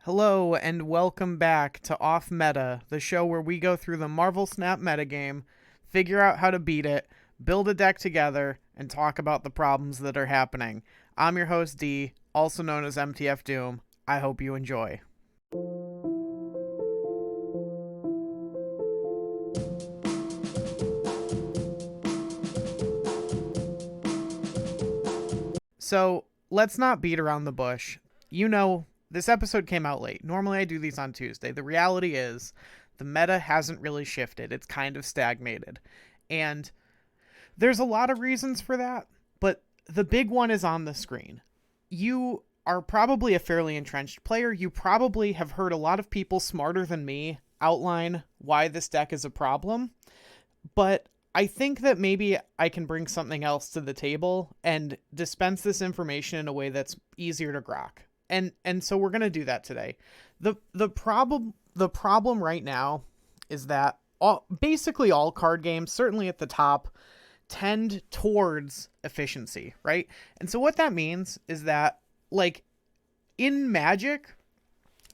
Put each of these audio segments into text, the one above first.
Hello and welcome back to Off Meta, the show where we go through the Marvel Snap metagame, figure out how to beat it, build a deck together, and talk about the problems that are happening. I'm your host D, also known as MTF Doom. I hope you enjoy. So, let's not beat around the bush. You know, this episode came out late. Normally I do these on Tuesday. The reality is, the meta hasn't really shifted. It's kind of stagnated. And there's a lot of reasons for that, but the big one is on the screen. You are probably a fairly entrenched player. You probably have heard a lot of people smarter than me outline why this deck is a problem, but I think that maybe I can bring something else to the table and dispense this information in a way that's easier to grok. And so we're going to do that today. The problem right now is that basically all card games, certainly at the top, tend towards efficiency, right? And so what that means is that, like, in Magic,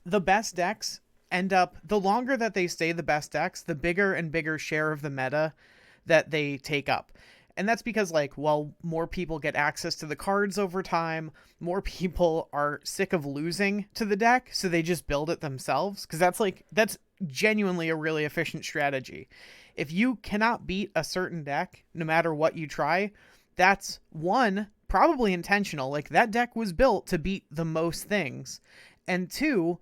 the best decks end up, the longer that they stay the best decks, the bigger and bigger share of the meta that they take up. And that's because, like, well, more people get access to the cards over time, more people are sick of losing to the deck, so they just build it themselves, because that's genuinely a really efficient strategy. If you cannot beat a certain deck, no matter what you try, that's one, probably intentional. Like, that deck was built to beat the most things. And two,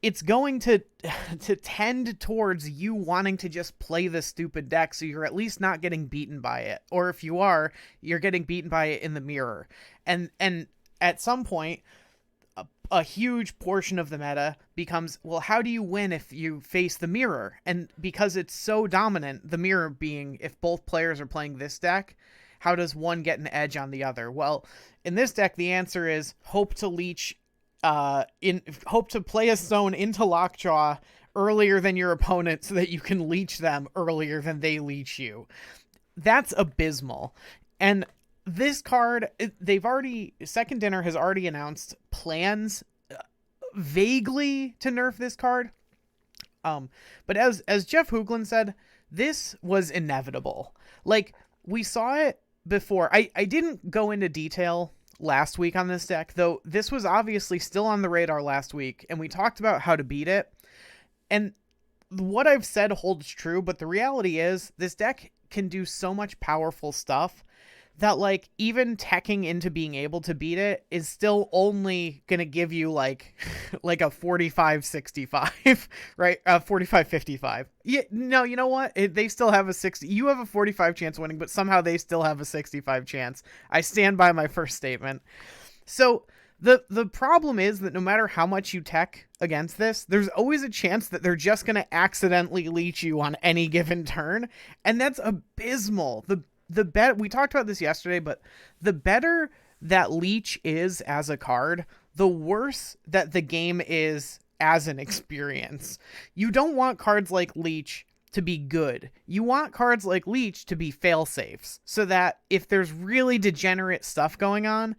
it's going to tend towards you wanting to just play the stupid deck, so you're at least not getting beaten by it. Or if you are, you're getting beaten by it in the mirror. And at some point, a huge portion of the meta becomes, well, how do you win if you face the mirror? And because it's so dominant, the mirror being, if both players are playing this deck, how does one get an edge on the other? Well, in this deck, the answer is hope to leech, hope to play a stone into Lockjaw earlier than your opponent so that you can leech them earlier than they leech you. That's abysmal. And this card, Second Dinner has already announced plans vaguely to nerf this card. But as Jeff Hoogland said, this was inevitable. Like, we saw it before. I didn't go into detail last week on this deck, though this was obviously still on the radar last week, and we talked about how to beat it. And what I've said holds true, but the reality is this deck can do so much powerful stuff that, like, even teching into being able to beat it is still only gonna give you like a 45-65, right? 45-55. Yeah, no, you know what? They still have a 60. You have a 45 chance winning, but somehow they still have a 65 chance. I stand by my first statement. So the problem is that no matter how much you tech against this, there's always a chance that they're just gonna accidentally leech you on any given turn, and that's abysmal. We talked about this yesterday, but the better that Leech is as a card, the worse that the game is as an experience. You don't want cards like Leech to be good. You want cards like Leech to be fail-safes, so that if there's really degenerate stuff going on,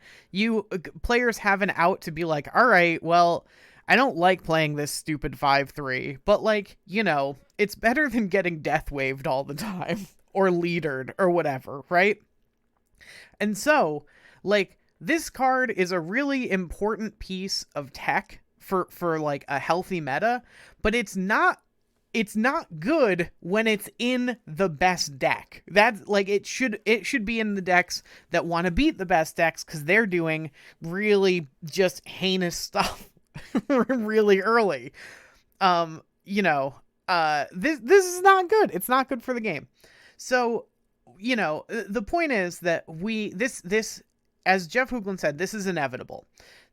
players have an out to be like, all right, well, I don't like playing this stupid 5/3, but, like, you know, it's better than getting death waved all the time. Or leadered or whatever, right? And so, like, this card is a really important piece of tech for like a healthy meta, but it's not good when it's in the best deck. That's like, it should be in the decks that want to beat the best decks, because they're doing really just heinous stuff really early. This is not good. It's not good for the game. So, you know, the point is that this, as Jeff Hoogland said, this is inevitable.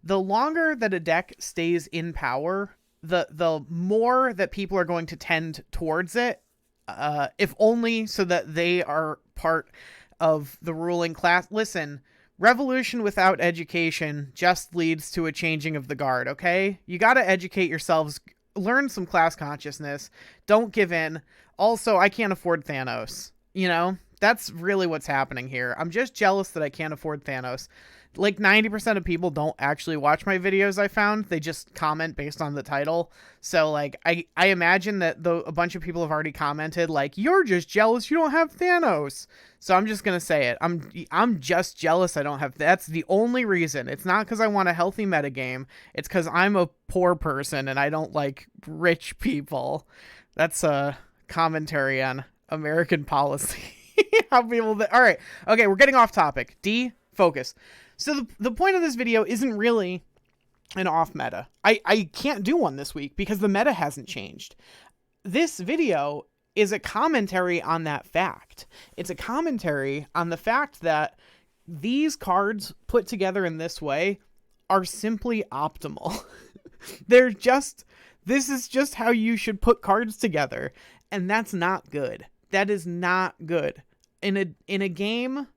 The longer that a deck stays in power, the more that people are going to tend towards it, if only so that they are part of the ruling class. Listen, revolution without education just leads to a changing of the guard, okay? You got to educate yourselves, learn some class consciousness, don't give in. Also, I can't afford Thanos. You know, that's really what's happening here. I'm just jealous that I can't afford Thanos. Like 90% of people don't actually watch my videos, I found. They just comment based on the title. So like I imagine that a bunch of people have already commented like, you're just jealous you don't have Thanos. So I'm just going to say it. I'm just jealous I don't have. That's the only reason. It's not because I want a healthy metagame. It's because I'm a poor person and I don't like rich people. That's a commentary on American policy. How people that. All right. Okay, we're getting off topic. D, focus. So the point of this video isn't really an off meta. I can't do one this week because the meta hasn't changed. This video is a commentary on that fact. It's a commentary on the fact that these cards put together in this way are simply optimal. This is just how you should put cards together, and that's not good. That is not good. In a game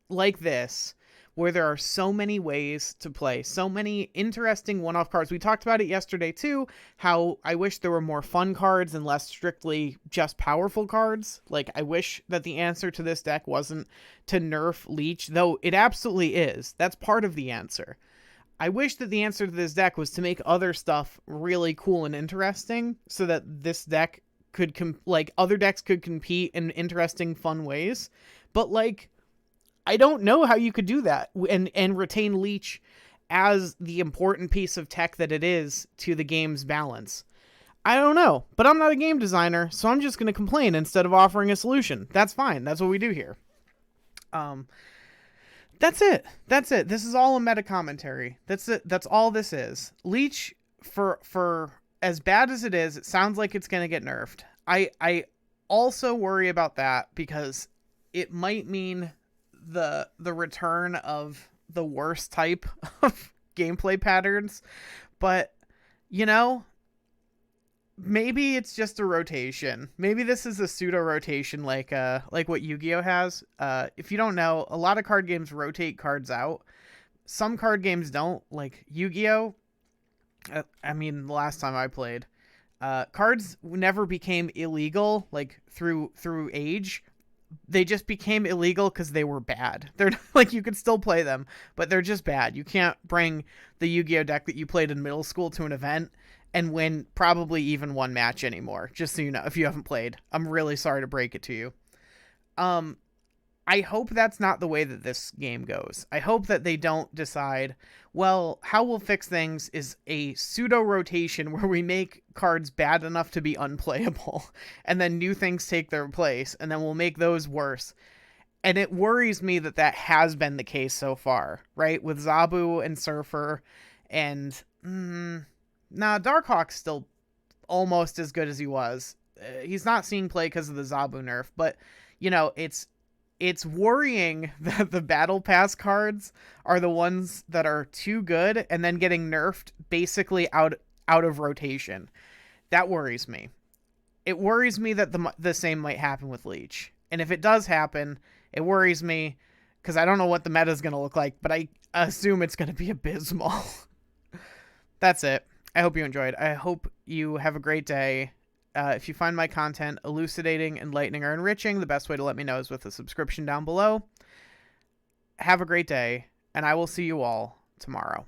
like this, where there are so many ways to play, so many interesting one-off cards. We talked about it yesterday too, how I wish there were more fun cards and less strictly just powerful cards. Like, I wish that the answer to this deck wasn't to nerf Leech, though it absolutely is. That's part of the answer. I wish that the answer to this deck was to make other stuff really cool and interesting so that this deck could, other decks could compete in interesting, fun ways. But, like, I don't know how you could do that and retain Leech as the important piece of tech that it is to the game's balance. I don't know, but I'm not a game designer, so I'm just going to complain instead of offering a solution. That's fine. That's what we do here. That's it. This is all a meta commentary. That's it. That's all this is. Leech, for as bad as it is, it sounds like it's going to get nerfed. I also worry about that because it might mean the return of the worst type of gameplay patterns, but you know, maybe it's just a rotation. Maybe this is a pseudo rotation like what Yu-Gi-Oh has. If you don't know, a lot of card games rotate cards out. Some card games don't, like Yu-Gi-Oh. I mean, the last time I played, cards never became illegal like through age. They just became illegal because they were bad. They're like, you could still play them, but they're just bad. You can't bring the Yu-Gi-Oh deck that you played in middle school to an event and win probably even one match anymore. Just so you know, if you haven't played, I'm really sorry to break it to you. I hope that's not the way that this game goes. I hope that they don't decide, well, how we'll fix things is a pseudo rotation where we make cards bad enough to be unplayable and then new things take their place and then we'll make those worse. And it worries me that that has been the case so far, right? With Zabu and Surfer and Darkhawk's still almost as good as he was. He's not seeing play because of the Zabu nerf, but you know, it's worrying that the Battle Pass cards are the ones that are too good and then getting nerfed basically out of rotation. That worries me. It worries me that the same might happen with Leech. And if it does happen, it worries me because I don't know what the meta is going to look like, but I assume it's going to be abysmal. That's it. I hope you enjoyed. I hope you have a great day. If you find my content elucidating, enlightening, or enriching, the best way to let me know is with a subscription down below. Have a great day, and I will see you all tomorrow.